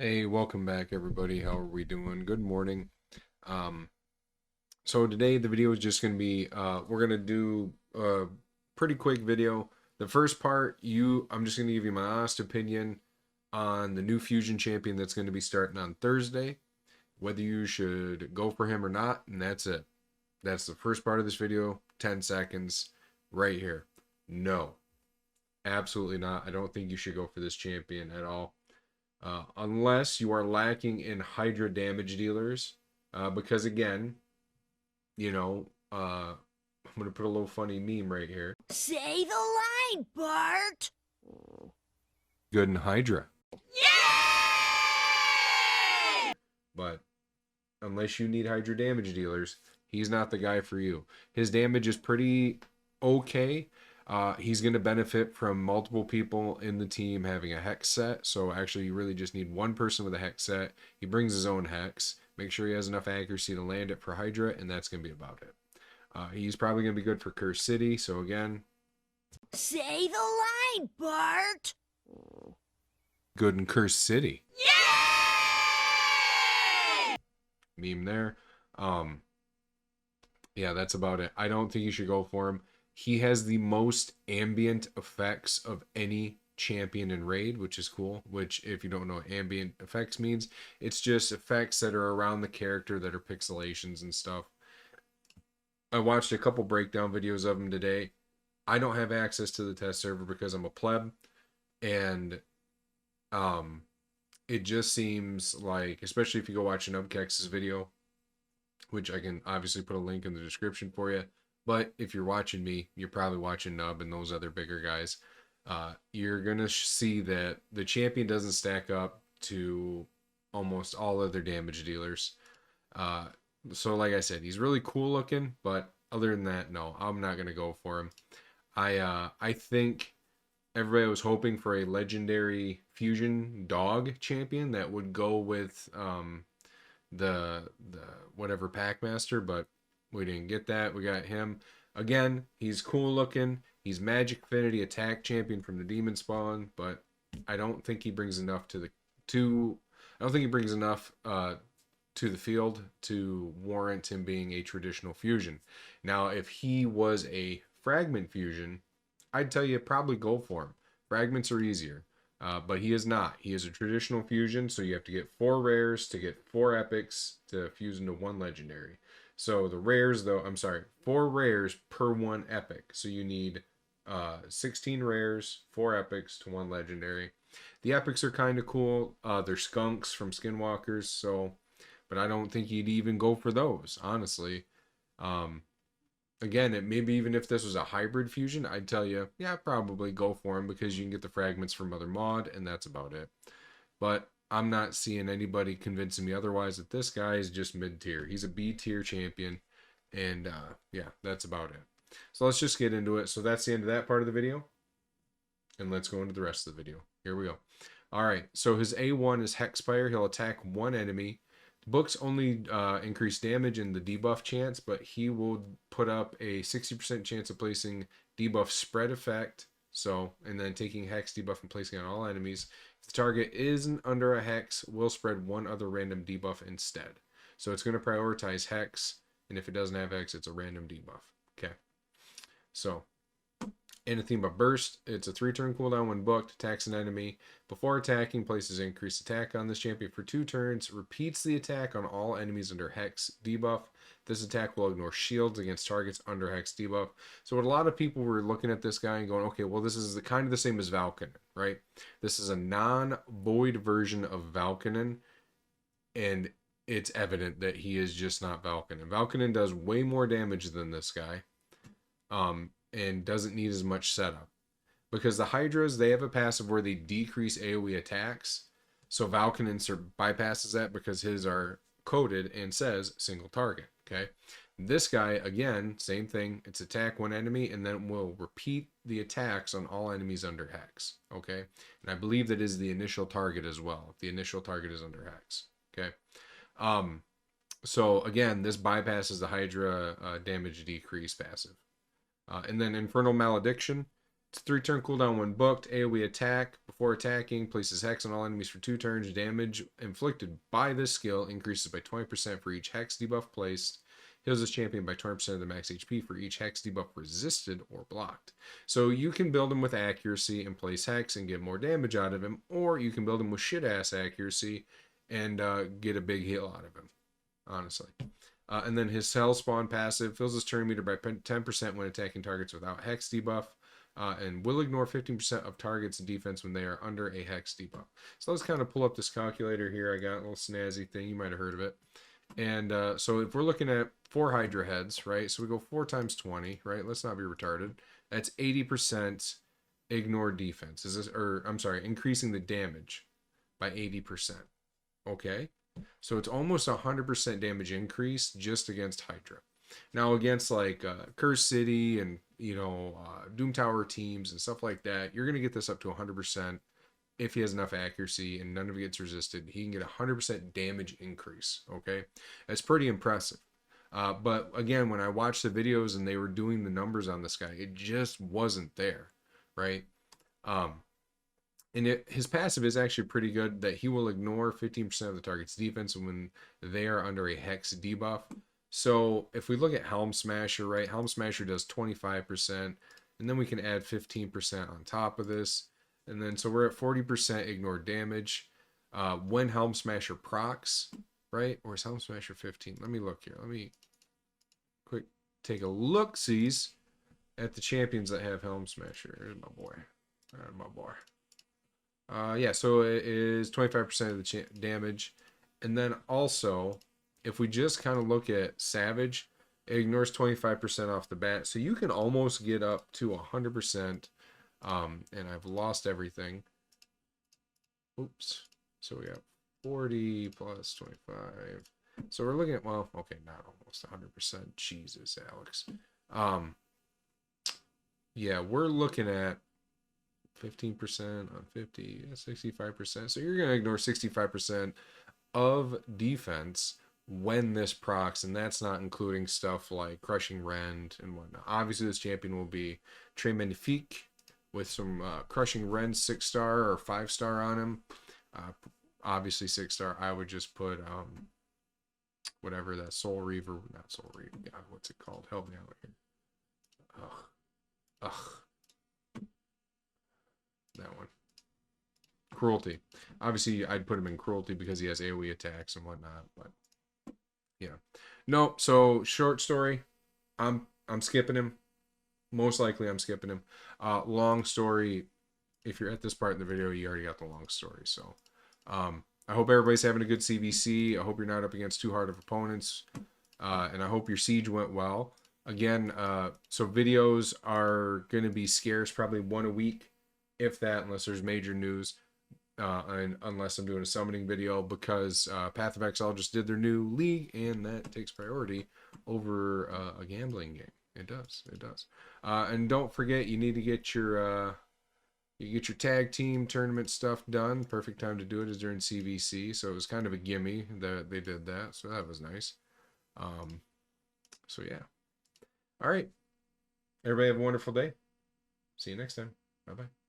Hey, welcome back everybody. How are we doing? Good morning. Um, so today the video is just going to be we're going to do a pretty quick video. The first part, I'm just going to give you my honest opinion on the new Fusion champion that's going to be starting on Thursday, whether you should go for him or not, and that's it. That's the first part of this video, 10 seconds right here. No, absolutely not. I don't think you should go for this champion at all. Unless you are lacking in Hydra damage dealers. Because again, I'm going to put a little funny meme right here. Say the line, Bart! Good in Hydra. Yay! But unless you need Hydra damage dealers, he's not the guy for you. His damage is pretty okay. He's going to benefit from multiple people in the team having a hex set. So actually, you really just need one person with a hex set. He brings his own hex. Make sure he has enough accuracy to land it for Hydra, and that's going to be about it. He's probably going to be good for Curse City. So again, say the line, Bart! Good in Curse City. Yay! Meme there. Yeah, that's about it. I don't think you should go for him. He has the most ambient effects of any champion in Raid, which is cool. Which, if you don't know what ambient effects means, it's just effects that are around the character that are pixelations and stuff. I watched a couple breakdown videos of him today. I don't have access to the test server because I'm a pleb, and it just seems like, especially if you go watch an Ubkex's video, which I can obviously put a link in the description for you. But if you're watching me, you're probably watching Nub and those other bigger guys. You're going to see that the champion doesn't stack up to almost all other damage dealers. So like I said, he's really cool looking, but other than that, no, I'm not going to go for him. I think everybody was hoping for a legendary fusion dawg champion that would go with the whatever Packmaster, but we didn't get that. We got him. Again, he's cool looking. He's Magic Affinity attack champion from the Demon Spawn, but I don't think he brings enough to the field to warrant him being a traditional fusion. Now, if he was a fragment fusion, I'd tell you probably go for him. Fragments are easier. But he is not. He is a traditional fusion, so you have to get 4 rares to get 4 epics to fuse into 1 legendary. So the rares, 4 rares per 1 epic. So you need 16 rares, 4 epics to 1 legendary. The epics are kind of cool. They're skunks from Skinwalkers, but I don't think you'd even go for those, honestly. Again, maybe even if this was a hybrid fusion, I'd tell you, yeah, probably go for him because you can get the fragments from Mother Mod, and that's about it. But I'm not seeing anybody convincing me otherwise that this guy is just mid-tier. He's a B-tier champion, and yeah, that's about it. So let's just get into it. So that's the end of that part of the video, and let's go into the rest of the video. Here we go. All right, so his A1 is Hexfire. He'll attack 1 enemy. Books only increase damage and the debuff chance, but he will put up a 60% chance of placing debuff spread effect. So, and then taking hex debuff and placing on all enemies. If the target isn't under a hex, will spread 1 other random debuff instead. So it's going to prioritize hex, and if it doesn't have hex, it's a random debuff. Okay. So, Anathema Burst, it's a 3-turn cooldown when booked, attacks an enemy. Before attacking, places increased attack on this champion for 2 turns, repeats the attack on all enemies under Hex debuff. This attack will ignore shields against targets under Hex debuff. So what a lot of people were looking at this guy and going, okay, well this is kind of the same as Valkynon, right? This is a non-void version of Valkynon, and it's evident that he is just not Valkynon. Valkynon does way more damage than this guy. And doesn't need as much setup. Because the Hydras, they have a passive where they decrease AoE attacks. So Valkynon bypasses that because his are coded and says single target. Okay. This guy, again, same thing. It's attack 1 enemy and then will repeat the attacks on all enemies under Hex. Okay. And I believe that is the initial target as well. If the initial target is under Hex. Okay. So again, this bypasses the Hydra damage decrease passive. And then Infernal Malediction. It's 3-turn cooldown when booked. AoE attack. Before attacking, places hex on all enemies for 2 turns. Damage inflicted by this skill increases by 20% for each hex debuff placed. Heals this champion by 20% of the max HP for each hex debuff resisted or blocked. So you can build him with accuracy and place hex and get more damage out of him, or you can build him with shit ass accuracy and get a big heal out of him, honestly. And then his Halfspawn passive fills his turn meter by 10% when attacking targets without hex debuff. And will ignore 15% of targets' defense when they are under a hex debuff. So let's kind of pull up this calculator here. I got a little snazzy thing. You might have heard of it. And so if we're looking at 4 Hydra heads, right? So we go 4 times 20, right? Let's not be retarded. That's 80% ignore defense. Increasing the damage by 80%. Okay? So it's almost 100% damage increase just against Hydra. Now against like Curse City and Doom Tower teams and stuff like that, you're gonna get this up to 100% if he has enough accuracy and none of it gets resisted. He can get 100% damage increase. Okay, that's pretty impressive. But again, when I watched the videos and they were doing the numbers on this guy, it just wasn't there, right? And his passive is actually pretty good, that he will ignore 15% of the target's defense when they are under a hex debuff. So if we look at Helm Smasher, right? Helm Smasher does 25%, and then we can add 15% on top of this. And then so we're at 40% ignore damage. When Helm Smasher procs, right? Or is Helm Smasher 15? Let me look here. Let me quick take a look-sees at the champions that have Helm Smasher. There's my boy. There's my boy. Yeah, so it is 25% of the damage. And then also, if we just kind of look at Savage, it ignores 25% off the bat. So you can almost get up to 100%. And I've lost everything. Oops. So we got 40 plus 25. So we're looking at, well, okay, not almost 100%. Jesus, Alex. Yeah, we're looking at 15% on 50, 65%. So you're going to ignore 65% of defense when this procs, and that's not including stuff like Crushing Rend and whatnot. Obviously, this champion will be Très Magnifique with some Crushing Rend 6-star or 5-star on him. Obviously, 6-star. I would just put whatever that Soul Reaver, not Soul Reaver. God, what's it called? Help me out here. That one. Cruelty. Obviously, I'd put him in Cruelty because he has AoE attacks and whatnot, but yeah. No, so short story, I'm skipping him. Most likely I'm skipping him. Long story, if you're at this part in the video, you already got the long story. So I hope everybody's having a good CVC. I hope you're not up against too hard of opponents. And I hope your siege went well. Again, so videos are going to be scarce, probably 1 a week, if that, unless there's major news. And unless I'm doing a summoning video, because Path of Exile just did their new league, and that takes priority over a gambling game. It does. And don't forget, you need to get your tag team tournament stuff done. Perfect time to do it is during CVC, so it was kind of a gimme that they did that, so that was nice. So yeah. All right. Everybody have a wonderful day. See you next time. Bye-bye.